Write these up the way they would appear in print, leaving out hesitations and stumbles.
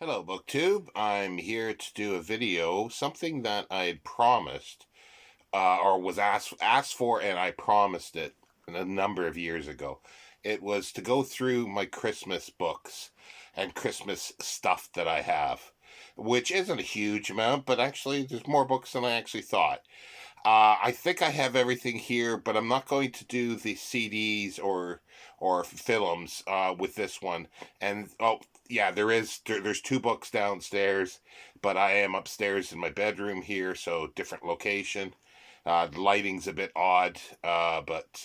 Hello, BookTube. I'm here to do a video, something that I had promised, or was asked for, and I promised it a number of years ago. It was to go through my Christmas books and Christmas stuff that I have, which isn't a huge amount, but actually there's more books than I actually thought. I think I have everything here, but I'm not going to do the CDs or films with this one. And oh yeah, there's two books downstairs, but I am upstairs in my bedroom here, so different location. The lighting's a bit odd, but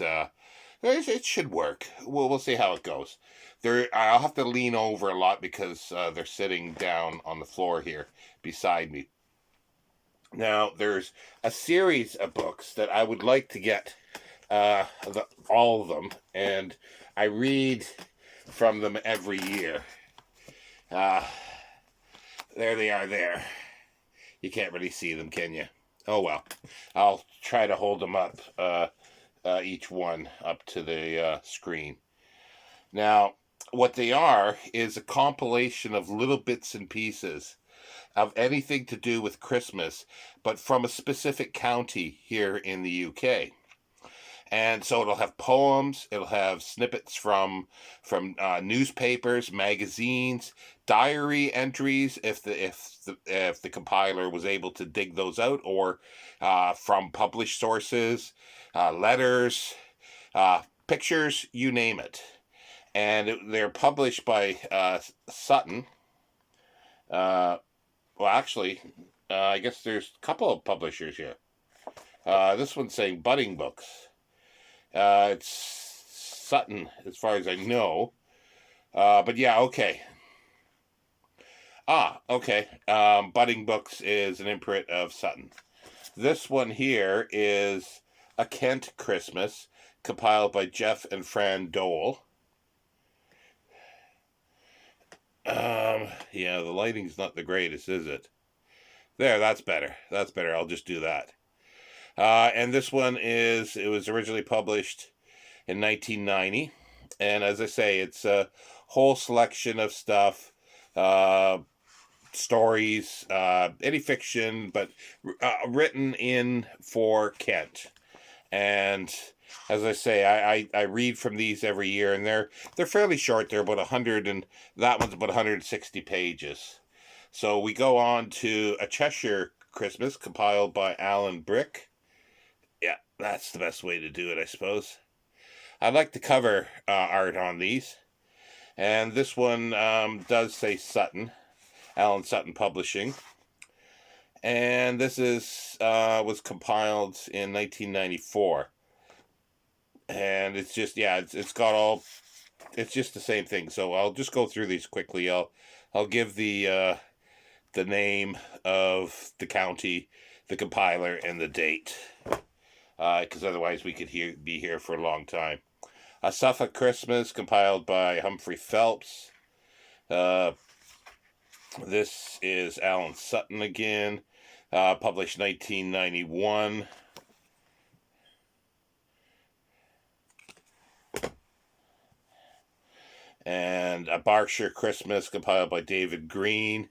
it should work. We'll see how it goes. I'll have to lean over a lot because they're sitting down on the floor here beside me. Now, there's a series of books that I would like to get all of them, and I read from them every year. Uh, there they are there. You can't really see them, can you? Oh well. I'll try to hold them up, each one up to the screen. Now, what they are is a compilation of little bits and pieces of anything to do with Christmas, but from a specific county here in the UK. And so it'll have poems, it'll have snippets from newspapers, magazines, diary entries if the compiler was able to dig those out, or from published sources, letters, pictures, you name it. And they're published by Sutton. Uh, well, actually, I guess there's a couple of publishers here. This one's saying Budding Books. It's Sutton, as far as I know. But yeah, okay. Okay. Budding Books is an imprint of Sutton. This one here is A Kent Christmas, compiled by Jeff and Fran Dole. Yeah, the lighting's not the greatest, is it? There, that's better. That's better. I'll just do that. And this one it was originally published in 1990. And as I say, it's a whole selection of stuff, stories, any fiction, but written in for Kent. And as I say, I read from these every year, and they're fairly short. They're about 100, and that one's about 160 pages. So we go on to A Cheshire Christmas, compiled by Alan Brick. Yeah, that's the best way to do it, I suppose. I like the cover art on these. And this one does say Sutton, Alan Sutton Publishing. And this was compiled in 1994. And it's just, yeah, it's got all, it's just the same thing. So I'll just go through these quickly. I'll give the name of the county, the compiler, and the date. Because otherwise we could be here for a long time. A Suffolk Christmas, compiled by Humphrey Phelps. This is Alan Sutton again, published 1991. And A Berkshire Christmas, compiled by David Green.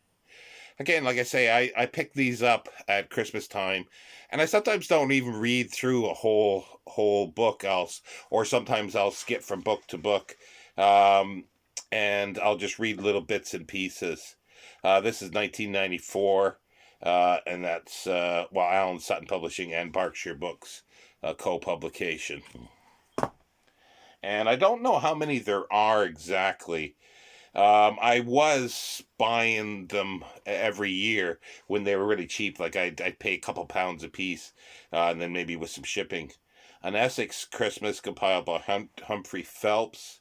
Again, like I say, I pick these up at Christmas time, and I sometimes don't even read through a whole book else, or sometimes I'll skip from book to book, and I'll just read little bits and pieces. This is 1994, and that's Alan Sutton Publishing and Berkshire Books co-publication. And I don't know how many there are exactly. I was buying them every year when they were really cheap. Like I'd pay a couple pounds a piece, and then maybe with some shipping. An Essex Christmas, compiled by Humphrey Phelps,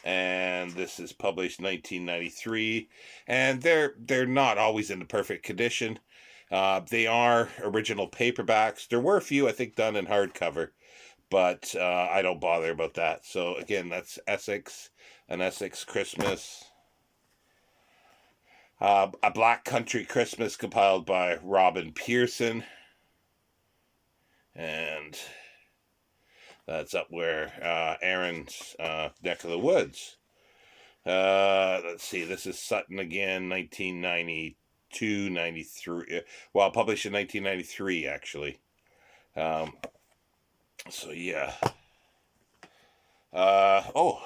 and this is published 1993. And they're not always in the perfect condition. They are original paperbacks. There were a few, I think, done in hardcover, but I don't bother about that. So again, that's Essex, an Essex Christmas. A Black Country Christmas, compiled by Robin Pearson. And that's up where Aaron's neck of the woods. Let's see, this is Sutton again, 1992, 93. Well, published in 1993, actually. Um, so, yeah. Oh,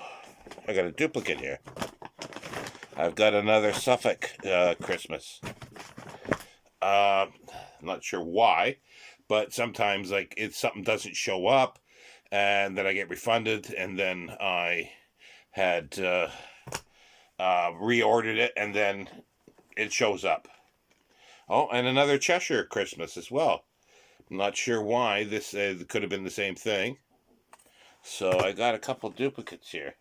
I got a duplicate here. I've got another Suffolk Christmas. Not sure why, but sometimes like something doesn't show up, and then I get refunded, and then I had reordered it, and then it shows up. Oh, and another Cheshire Christmas as well. I'm not sure why. This could have been the same thing. So I got a couple duplicates here.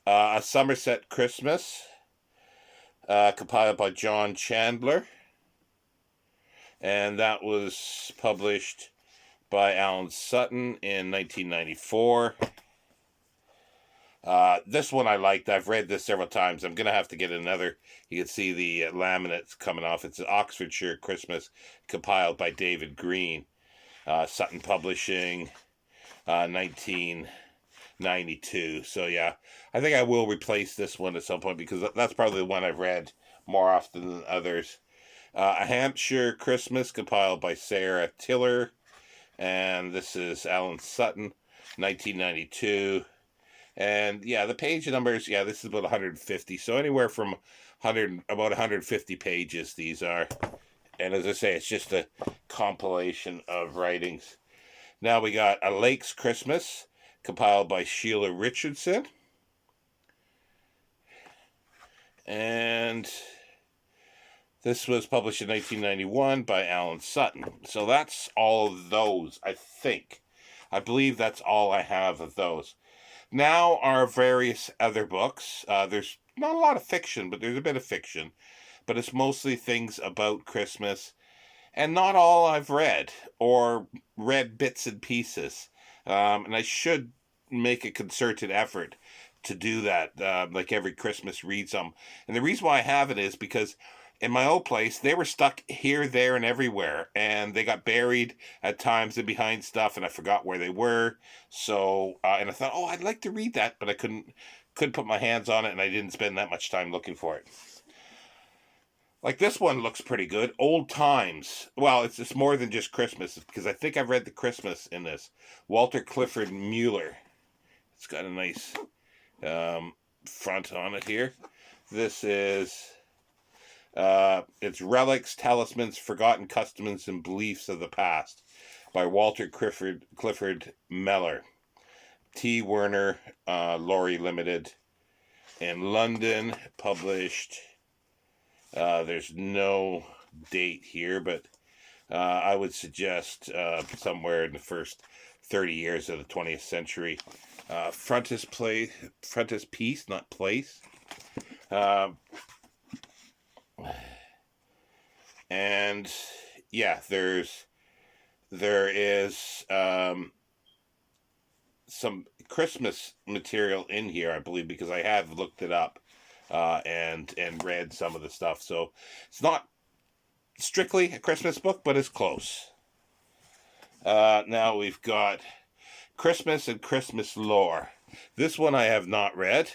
A Somerset Christmas, compiled by John Chandler, and that was published by Alan Sutton in 1994. This one I liked. I've read this several times. I'm going to have to get another. You can see the laminates coming off. It's an Oxfordshire Christmas, compiled by David Green. Sutton Publishing, 1992. So yeah, I think I will replace this one at some point, because that's probably the one I've read more often than others. A Hampshire Christmas, compiled by Sarah Tiller, and this is Alan Sutton, 1992. And yeah, the page numbers, yeah, this is about 150. So anywhere from about 150 pages these are. And as I say, it's just a compilation of writings. Now we got A Lake's Christmas, compiled by Sheila Richardson. And this was published in 1991 by Alan Sutton. So that's all of those, I think. I believe that's all I have of those. Now are various other books. There's not a lot of fiction, but there's a bit of fiction. But it's mostly things about Christmas. And not all I've read, or read bits and pieces. And I should make a concerted effort to do that, like every Christmas read some. And the reason why I haven't is because in my old place, they were stuck here, there, and everywhere, and they got buried at times and behind stuff, and I forgot where they were. So, and I thought, oh, I'd like to read that, but I couldn't put my hands on it, and I didn't spend that much time looking for it. Like this one looks pretty good. Old Times. Well, it's more than just Christmas, because I think I've read the Christmas in this. Walter Clifford Mueller. It's got a nice front on it here. This is it's Relics, Talismans, Forgotten Customs and Beliefs of the Past by Walter Clifford Meller. T. Werner, Laurie Limited. In London, published. There's no date here, but I would suggest somewhere in the first 30 years of the 20th century. Frontispiece, not place. And yeah, there is some Christmas material in here, I believe, because I have looked it up and read some of the stuff. So it's not strictly a Christmas book, but it's close. Now we've got Christmas and Christmas Lore. This one I have not read.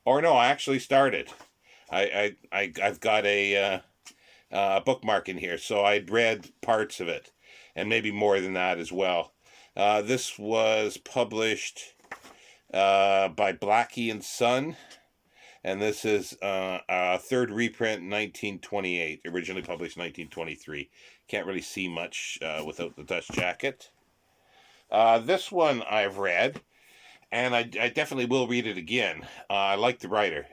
Or no, I actually started. I've got a bookmark in here, so I'd read parts of it, and maybe more than that as well. This was published by Blackie and Son, and this is a third reprint, 1928, originally published 1923. Can't really see much without the dust jacket. This one I've read, and I definitely will read it again. I like the writer,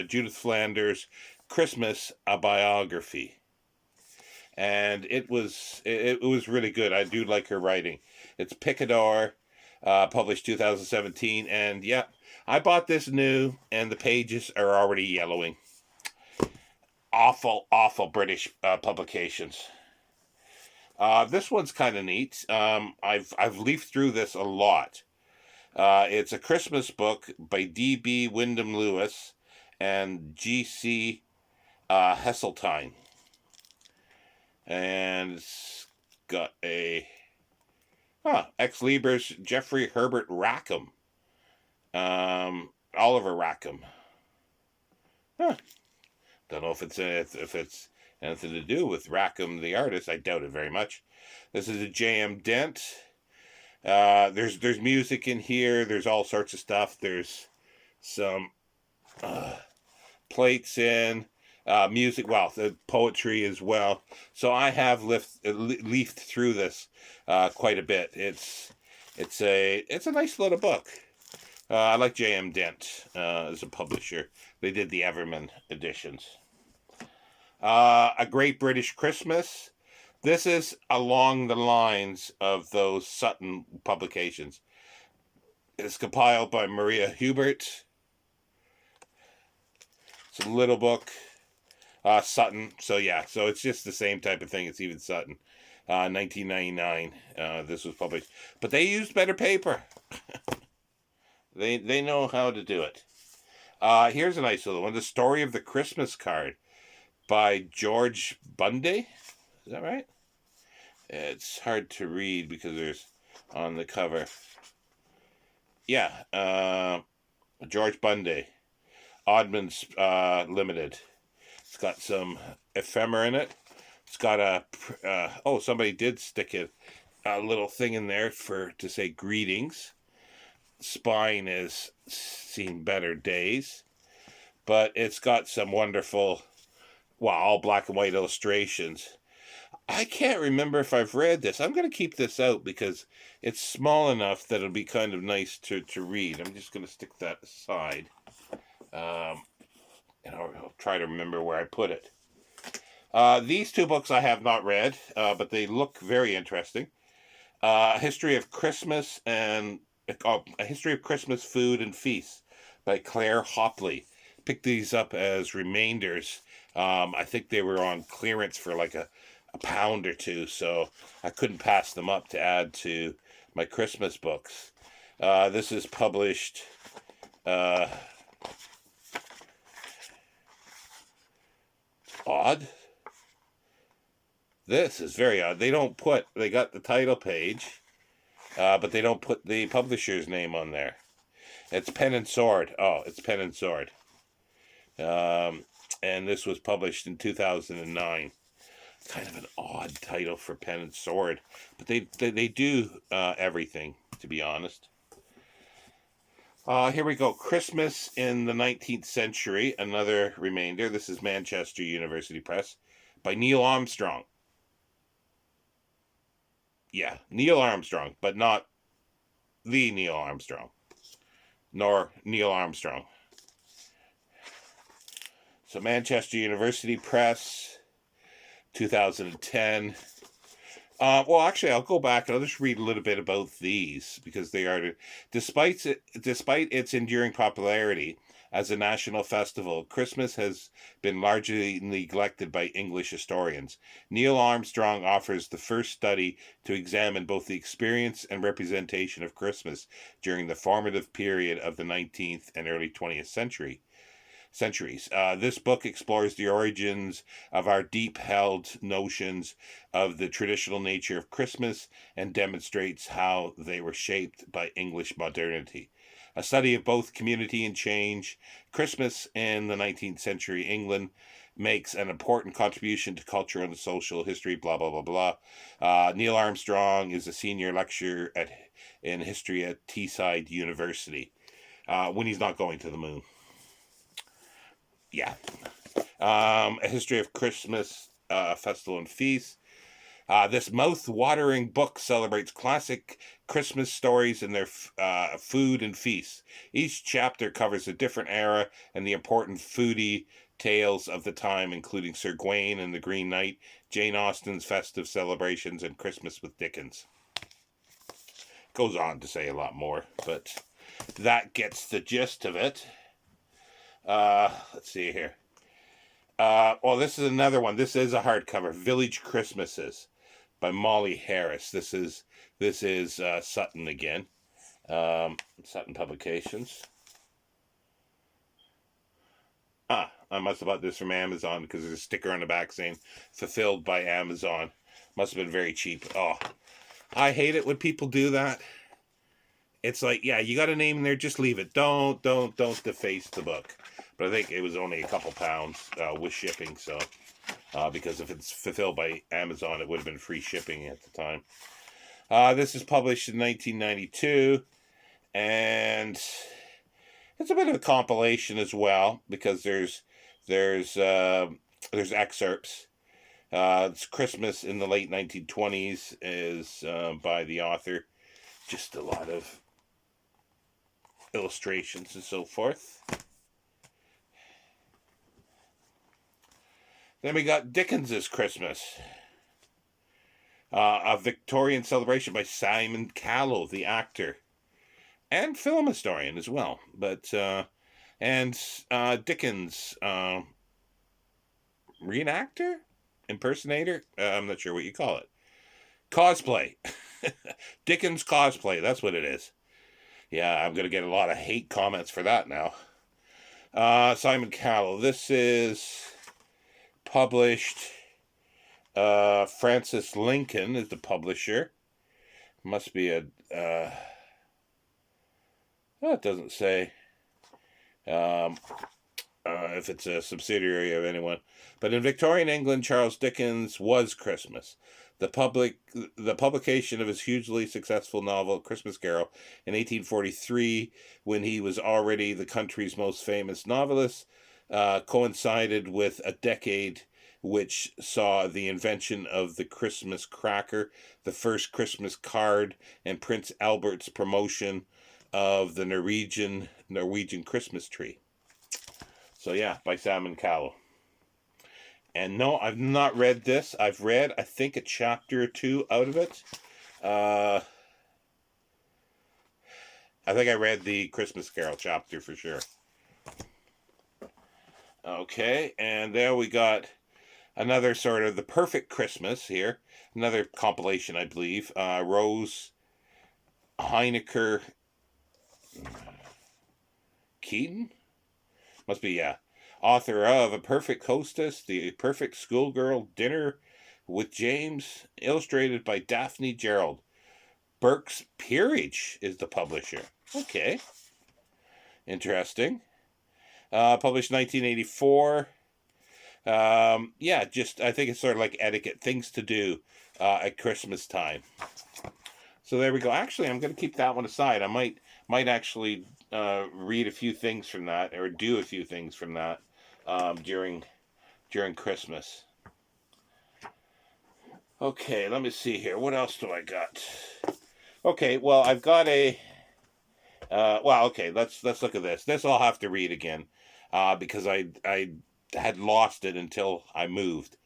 Judith Flanders, Christmas, a Biography. And it was really good. I do like her writing. It's Picador, published 2017, and yeah, I bought this new, and the pages are already yellowing. Awful British publications. This one's kind of neat. I've leafed through this a lot. It's a Christmas book by D.B. Wyndham Lewis and G.C. Heseltine. And it's got a Ex Libris Jeffrey Herbert Rackham. Oliver Rackham. Huh. Don't know if it's anything to do with Rackham the artist. I doubt it very much. This is a J.M. Dent. There's music in here. There's all sorts of stuff. There's some plates in music. Well, the poetry as well. So I have leafed through this quite a bit. It's a nice little book. I like J.M. Dent as a publisher. They did the Everman editions. A Great British Christmas. This is along the lines of those Sutton publications. It's compiled by Maria Hubert. It's a little book. Sutton. So yeah, so it's just the same type of thing. It's even Sutton. 1999. This was published. But they used better paper. They know how to do it. Here's a nice little one. The Story of the Christmas Card by George Bunday. Is that right? It's hard to read because there's on the cover. Yeah, George Bunday. Oddman's Limited. It's got some ephemera in it. It's got somebody did stick a little thing in there to say greetings. Spine has seen better days. But it's got some wonderful, all black and white illustrations. I can't remember if I've read this. I'm going to keep this out because it's small enough that it'll be kind of nice to read. I'm just going to stick that aside. And I'll try to remember where I put it. These two books I have not read, but they look very interesting. A History of Christmas and A History of Christmas Food and Feasts by Claire Hopley. Picked these up as remainders. I think they were on clearance for like a pound or two, so I couldn't pass them up to add to my Christmas books. This is published odd. This is very odd. They got the title page, but they don't put the publisher's name on there. It's Pen and Sword. Oh, it's Pen and Sword. And this was published in 2009. Kind of an odd title for Pen and Sword, but they do everything, to be honest. Here we go. Christmas in the 19th Century, another remainder. This is Manchester University Press by Neil Armstrong. Yeah, Neil Armstrong, but not the Neil Armstrong, nor Neil Armstrong. So Manchester University Press, 2010. Actually, I'll go back and I'll just read a little bit about these because they are, despite its enduring popularity as a national festival, Christmas has been largely neglected by English historians. Neil Armstrong offers the first study to examine both the experience and representation of Christmas during the formative period of the 19th and early 20th centuries. This book explores the origins of our deep-held notions of the traditional nature of Christmas and demonstrates how they were shaped by English modernity. A study of both community and change, Christmas in the 19th century England makes an important contribution to culture and social history, blah, blah, blah, blah. Neil Armstrong is a senior lecturer in history at Teesside University, when he's not going to the moon. Yeah. A History of Christmas Festival and Feast. This mouth-watering book celebrates classic Christmas stories and their food and feasts. Each chapter covers a different era and the important foodie tales of the time, including Sir Gawain and the Green Knight, Jane Austen's festive celebrations, and Christmas with Dickens. Goes on to say a lot more, but that gets the gist of it. Let's see here. This is another one. This is a hardcover. Village Christmases by Molly Harris. This is Sutton again. Sutton Publications. I must have bought this from Amazon because there's a sticker on the back saying fulfilled by Amazon. Must have been very cheap. Oh, I hate it when people do that. It's like, yeah, you got a name in there, just leave it. Don't deface the book. But I think it was only a couple pounds with shipping, so because if it's fulfilled by Amazon, it would have been free shipping at the time. This is published in 1992, and it's a bit of a compilation as well because there's excerpts. It's Christmas in the late 1920s is by the author. Just a lot of illustrations and so forth. Then we got Dickens's Christmas, a Victorian celebration by Simon Callow, the actor and film historian as well. But Dickens, reenactor, impersonator. I'm not sure what you call it. Cosplay. Dickens cosplay. That's what it is. Yeah, I'm gonna get a lot of hate comments for that now. Simon Callow. This is published. Francis Lincoln is the publisher. Must be a. Well, it doesn't say if it's a subsidiary of anyone. But in Victorian England, Charles Dickens was Christmas. The publication of his hugely successful novel Christmas Carol in 1843, when he was already the country's most famous novelist, coincided with a decade which saw the invention of the Christmas cracker, the first Christmas card, and Prince Albert's promotion of the Norwegian Christmas tree. So yeah, by Simon Callow. And no, I've not read this. I've read, I think, a chapter or two out of it. I think I read the Christmas Carol chapter for sure. Okay, and there we got another sort of The Perfect Christmas here. Another compilation, I believe. Rose Heinecker Keaton? Must be, yeah. Author of A Perfect Hostess, The Perfect Schoolgirl, Dinner with James, illustrated by Daphne Gerald. Burke's Peerage is the publisher. Okay. Interesting. Published 1984. Yeah, just, I think it's sort of like etiquette, things to do at Christmas time. So there we go. Actually, I'm going to keep that one aside. I might actually read a few things from that, or do a few things from that during Christmas. Okay, let me see here. What else do I got? Okay, well, I've got a. Well, okay. Let's look at this. This I'll have to read again, because I had lost it until I moved.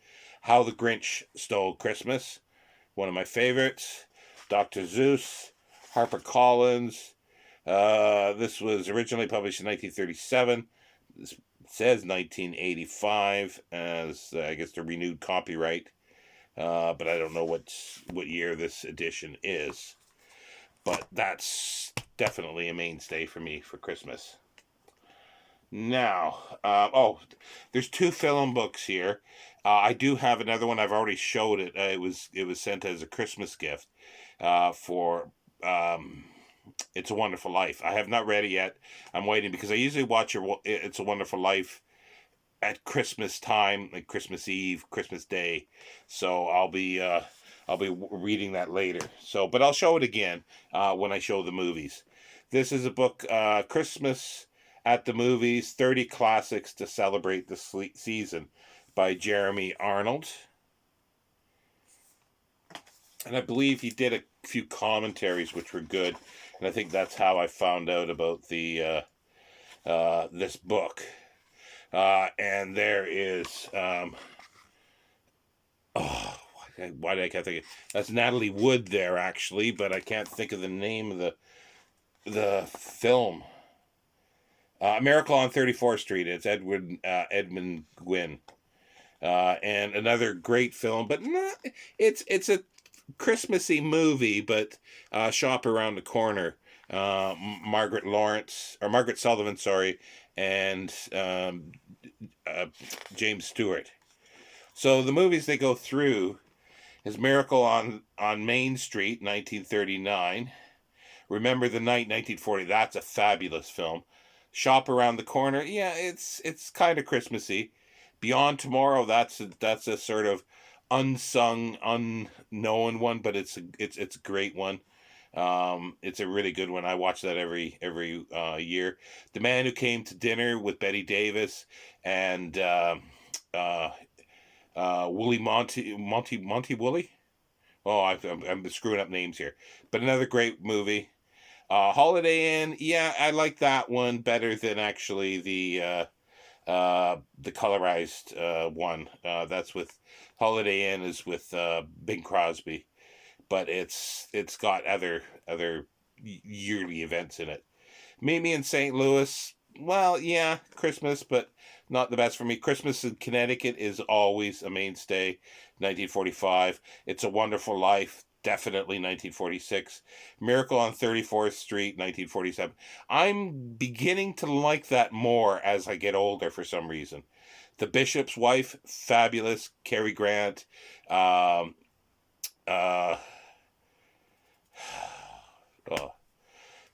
How the Grinch Stole Christmas, one of my favorites. Dr. Seuss, HarperCollins. This was originally published in 1937. This says 1985 as I guess the renewed copyright, but I don't know what year this edition is. But that's definitely a mainstay for me for Christmas. Now, there's two film books here. I do have another one. I've already showed it. It was sent as a Christmas gift for It's a Wonderful Life. I have not read it yet. I'm waiting because I usually watch It's a Wonderful Life at Christmas time, like Christmas Eve, Christmas Day. So I'll be reading that later. So, but I'll show it again when I show the movies. This is a book, Christmas at the Movies: 30 Classics to Celebrate the Season, by Jeremy Arnold. And I believe he did a few commentaries which were good, and I think that's how I found out about the this book. And there is why did I can't think of, that's Natalie Wood there actually, but I can't think of the name of the film. Miracle on 34th Street. It's Edmund Gwynn. And another great film, but not, it's a Christmassy movie, but Shop Around the Corner. Margaret Sullivan, sorry, and James Stewart. So the movies they go through is Miracle on Main Street, 1939, Remember the Night, 1940. That's a fabulous film. Shop Around the Corner. Yeah, it's kind of Christmassy. Beyond Tomorrow. That's a sort of unsung, unknown one, but it's a great one. It's a really good one. I watch that every year. The Man Who Came to Dinner with Betty Davis and uh, Wooly Monty Wooly. Oh, I'm screwing up names here, but another great movie. Holiday Inn. Yeah, I like that one better than actually the colorized one. That's with Holiday Inn is with Bing Crosby, but it's got other yearly events in it. Meet Me in St. Louis. Well, yeah, Christmas, but not the best for me. Christmas in Connecticut is always a mainstay. 1945. It's a Wonderful Life. Definitely 1946. Miracle on 34th Street, 1947. I'm beginning to like that more as I get older for some reason. The Bishop's Wife, fabulous. Cary Grant. Um, uh, oh,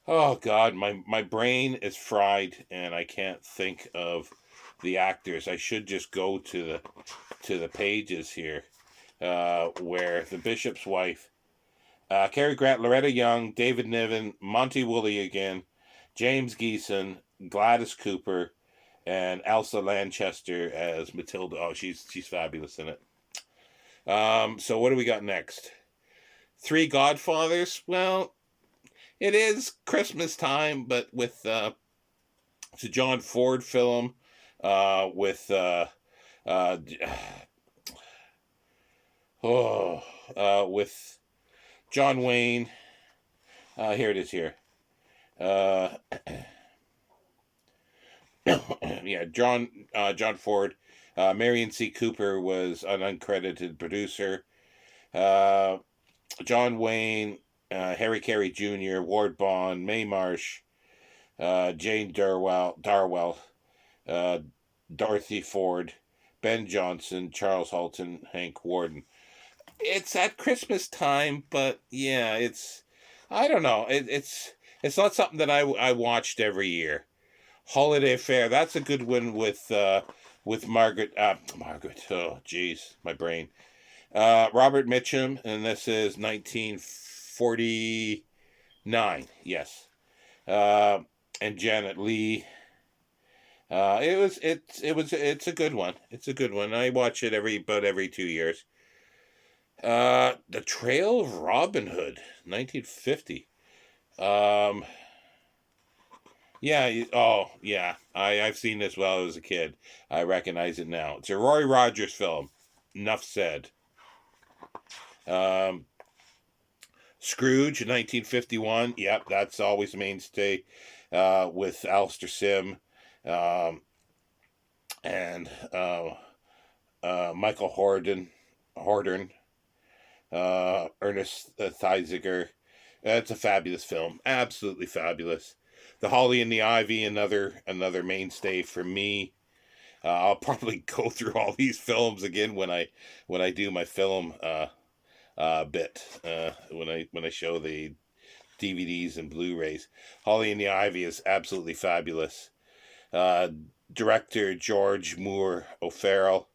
oh God, my brain is fried and I can't think of the actors. I should just go to the pages here, where The Bishop's Wife, Cary Grant, Loretta Young, David Niven, Monty Woolley again, James Geeson, Gladys Cooper, and Elsa Lanchester as Matilda. Oh, she's fabulous in it. So what do we got next? Three Godfathers. Well, it is Christmas time, but with it's a John Ford film, with uh, oh, with John Wayne. Here it is here. Uh, yeah, John Ford. Marion C. Cooper was an uncredited producer. Uh, John Wayne, Harry Carey Jr., Ward Bond, Mae Marsh, Jane Darwell, uh, Dorothy Ford, Ben Jonson, Charles Halton, Hank Warden. It's at Christmas time, but yeah, I don't know. It's not something that I watched every year. Holiday Fair. That's a good one with Margaret. Oh, jeez, my brain. Robert Mitchum, and this is 1949. Yes. Uh, and Janet Leigh. It's a good one. It's a good one. I watch it every 2 years. The Trail of Robin Hood, 1950. Um, yeah. Oh, yeah. I've seen this while I was a kid. I recognize it now. It's a Roy Rogers film. Enough said. Um, Scrooge, 1951. Yep, that's always a mainstay. With Alistair Sim, um, and Michael Hordern, Ernest Thieziger. It's a fabulous film, absolutely fabulous. The Holly and the Ivy, another mainstay for me. I'll probably go through all these films again when I do my film bit, when I show the DVDs and Blu-rays. Holly and the Ivy is absolutely fabulous. Uh, Director George Moore O'Farrell.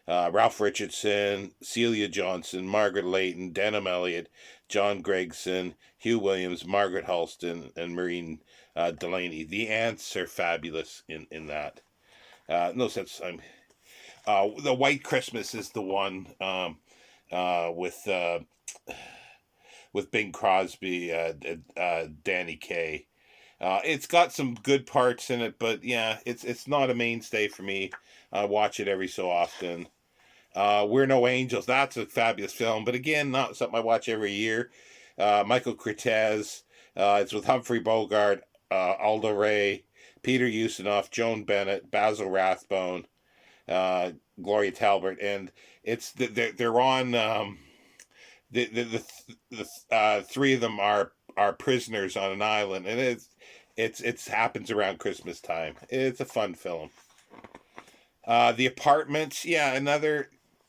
Ralph Richardson, Celia Johnson, Margaret Leighton, Denham Elliott, John Gregson, Hugh Williams, Margaret Halston, and Maureen Delaney. The ants are fabulous in that. No sense. The White Christmas is the one, with Bing Crosby, Danny Kaye. It's got some good parts in it, but yeah, it's not a mainstay for me. I watch it every so often. We're No Angels. That's a fabulous film, but again, not something I watch every year. Michael Curtiz. It's with Humphrey Bogart, Aldo Ray, Peter Ustinov, Joan Bennett, Basil Rathbone, Gloria Talbot, and they're on. The three of them are prisoners on an island, and it's happens around Christmas time. It's a fun film. The Apartments, yeah,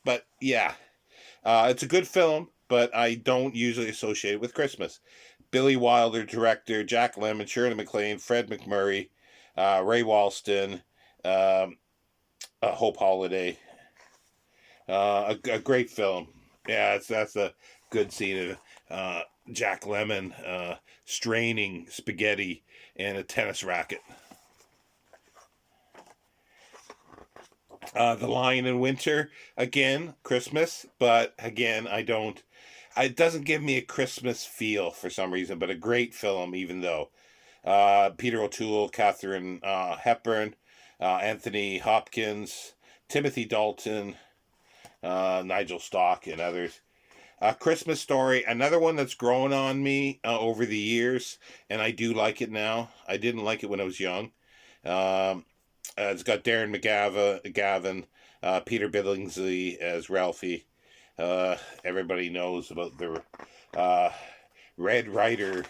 but yeah, it's a good film, but I don't usually associate it with Christmas. Billy Wilder, director, Jack Lemmon, Shirley MacLaine, Fred McMurray, Ray Walston, um, Hope Holiday. A great film. Yeah, that's a good scene of Jack Lemmon straining spaghetti and a tennis racket. The Lion in Winter, again, Christmas, but again, I don't. It doesn't give me a Christmas feel for some reason, but a great film, even though. Peter O'Toole, Katharine Hepburn, Anthony Hopkins, Timothy Dalton, Nigel Stock, and others. Christmas Story, another one that's grown on me over the years, and I do like it now. I didn't like it when I was young. Um, it's got Darren Gavin, Peter Billingsley as Ralphie. Everybody knows about the uh, Red Ryder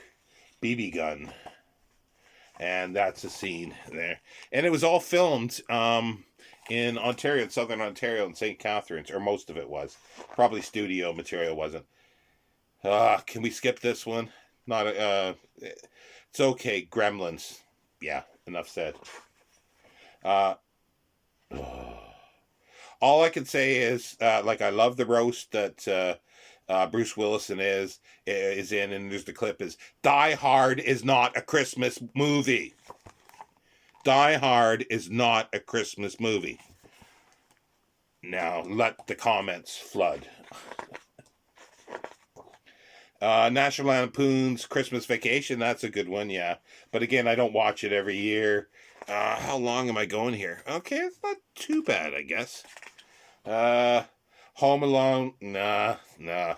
BB gun, and that's a scene there. And it was all filmed in Ontario, in southern Ontario, in St. Catharines, or most of it was. Probably studio material wasn't. Can we skip this one? Not it's okay. Gremlins. Yeah, enough said. Uh, all I can say is, like, I love the roast that Bruce Willison is in, and there's the clip is Die Hard is not a Christmas movie. Die Hard is not a Christmas movie. Now let the comments flood. National Lampoon's Christmas Vacation, that's a good one, yeah. But again, I don't watch it every year. How long am I going here? Okay, it's not too bad, I guess. Home Alone, nah. No.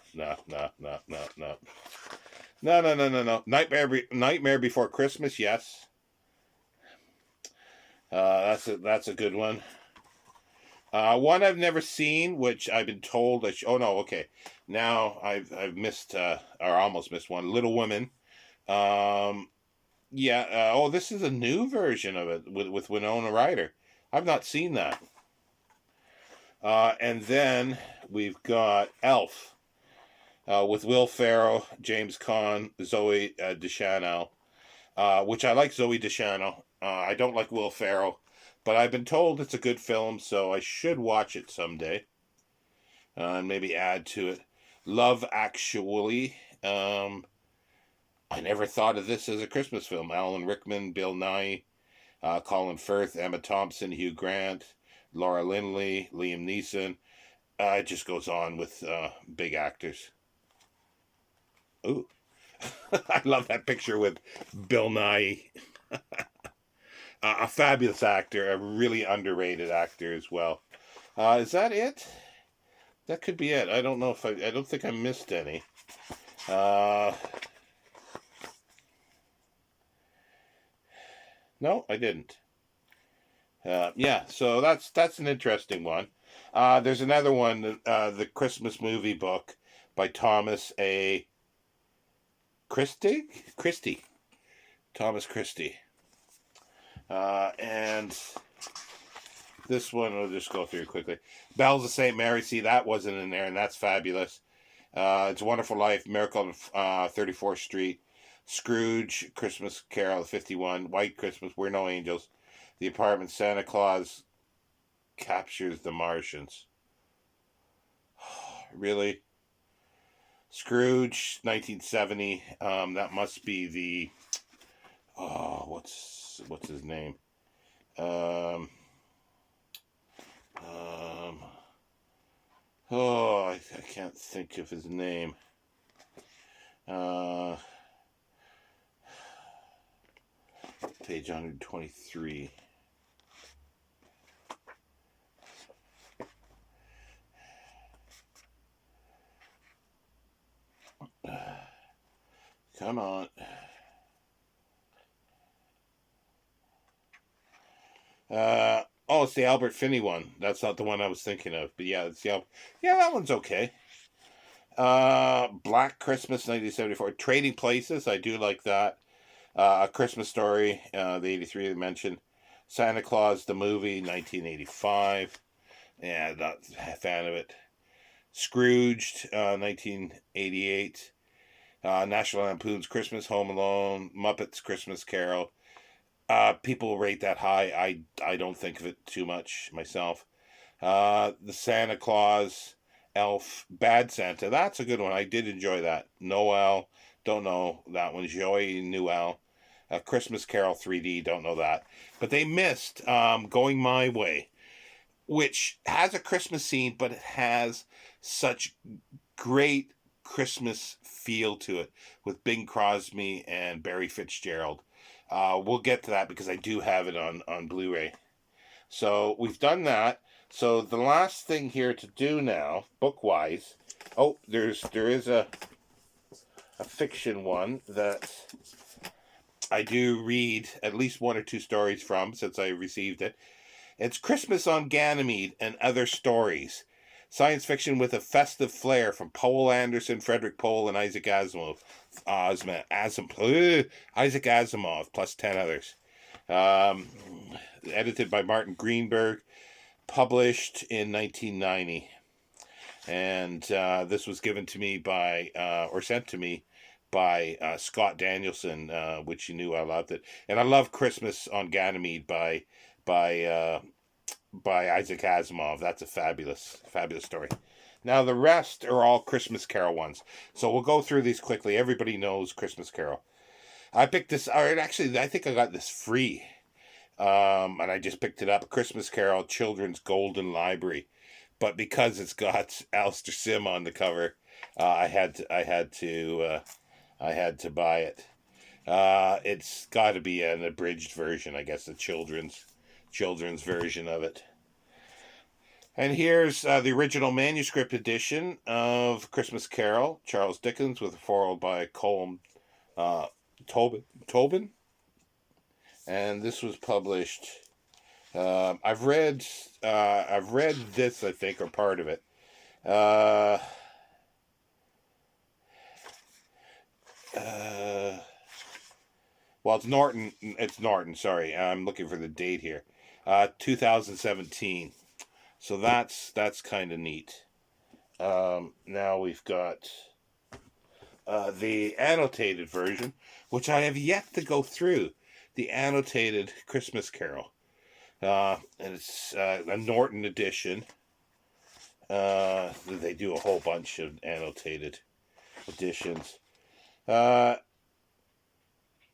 Nightmare Before Christmas, yes. That's a good one. One I've never seen, which I've been told oh no, okay. Now I've missed or almost missed one. Little Women. Yeah. Oh, this is a new version of it with Winona Ryder. I've not seen that. And then we've got Elf with Will Ferrell, James Caan, Zoe Deschanel, which I like Zoe Deschanel. I don't like Will Ferrell, but I've been told it's a good film, so I should watch it someday and maybe add to it. Love Actually. I never thought of this as a Christmas film. Alan Rickman, Bill Nighy, Colin Firth, Emma Thompson, Hugh Grant, Laura Linney, Liam Neeson. It just goes on with big actors. Ooh. I love that picture with Bill Nighy. A fabulous actor, a really underrated actor as well. Is that it? That could be it. I don't know if I don't think I missed any. No, I didn't. Yeah, so that's an interesting one. There's another one, the Christmas movie book by Thomas A. Christie. Thomas Christie. And this one we'll just go through quickly. Bells of St. Mary. See, that wasn't in there, and that's fabulous. It's a Wonderful Life, Miracle on 34th Street, Scrooge, Christmas Carol 51, White Christmas, We're No Angels, The Apartment, Santa Claus Captures the Martians. Really? Scrooge, 1970. That must be the. Oh, what's his name? Oh, I can't think of his name. Page 123. Come on. Oh, it's the Albert Finney one. That's not the one I was thinking of. But yeah, it's the Albert. Yeah, that one's okay. Black Christmas, 1974. Trading Places, I do like that. A Christmas Story, the 83 I mentioned. Santa Claus, the movie, 1985. Yeah, not a fan of it. Scrooged, 1988. National Lampoon's Christmas, Home Alone, Muppets Christmas Carol. People rate that high. I don't think of it too much myself. The Santa Claus, Elf, Bad Santa. That's a good one. I did enjoy that. Noel, don't know that one. Joy Noel. Christmas Carol 3D, don't know that. But they missed Going My Way, which has a Christmas scene, but it has such great Christmas feel to it with Bing Crosby and Barry Fitzgerald. We'll get to that because I do have it on Blu-ray. So we've done that. So the last thing here to do now, book-wise, oh, there is a fiction one that I do read at least one or two stories from since I received it. It's Christmas on Ganymede and Other Stories. Science fiction with a festive flair from Poul Anderson, Frederick Pohl, and Isaac Asimov. Isaac Asimov, plus 10 others. Edited by Martin Greenberg. Published in 1990. And this was given to me by, or sent to me by Scott Danielson, which you knew I loved it. And I love Christmas on Ganymede by Isaac Asimov. That's a fabulous story. Now the rest are all Christmas Carol ones. So we'll go through these quickly. Everybody knows Christmas Carol. I picked this, or actually I think I got this free. And I just picked it up. Christmas Carol, Children's Golden Library. But because it's got Alistair Sim on the cover, I had to buy it. It's got to be an abridged version, I guess, a children's version of it. And here's the original manuscript edition of Christmas Carol, Charles Dickens, with a foreword by Colm Tobin. And this was published. I've read this, I think, or part of it. Well, it's Norton. It's Norton. Sorry, I'm looking for the date here. 2017. So that's kind of neat. Now we've got the annotated version, which I have yet to go through. The annotated Christmas Carol. And it's a Norton edition. They do a whole bunch of annotated editions.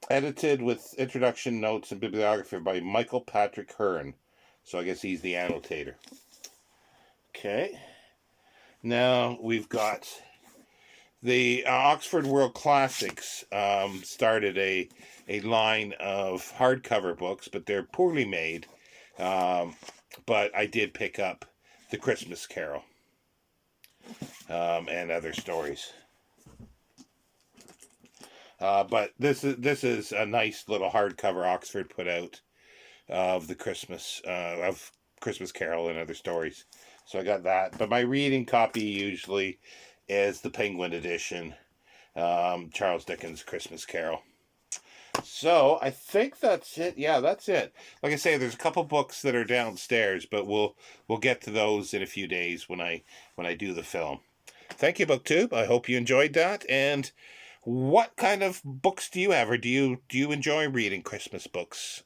Edited with introduction notes and bibliography by Michael Patrick Hearn. So I guess he's the annotator. Okay. Now we've got the Oxford World Classics started a line of hardcover books, but they're poorly made. But I did pick up The Christmas Carol and Other Stories. But this is a nice little hardcover Oxford put out of the Christmas Carol and Other Stories. So I got that. But my reading copy usually is the Penguin edition, Charles Dickens' Christmas Carol. So I think that's it. Yeah, that's it. Like I say, there's a couple books that are downstairs, but we'll get to those in a few days when I do the film. Thank you, BookTube. I hope you enjoyed that. And what kind of books do you have, or do you enjoy reading Christmas books?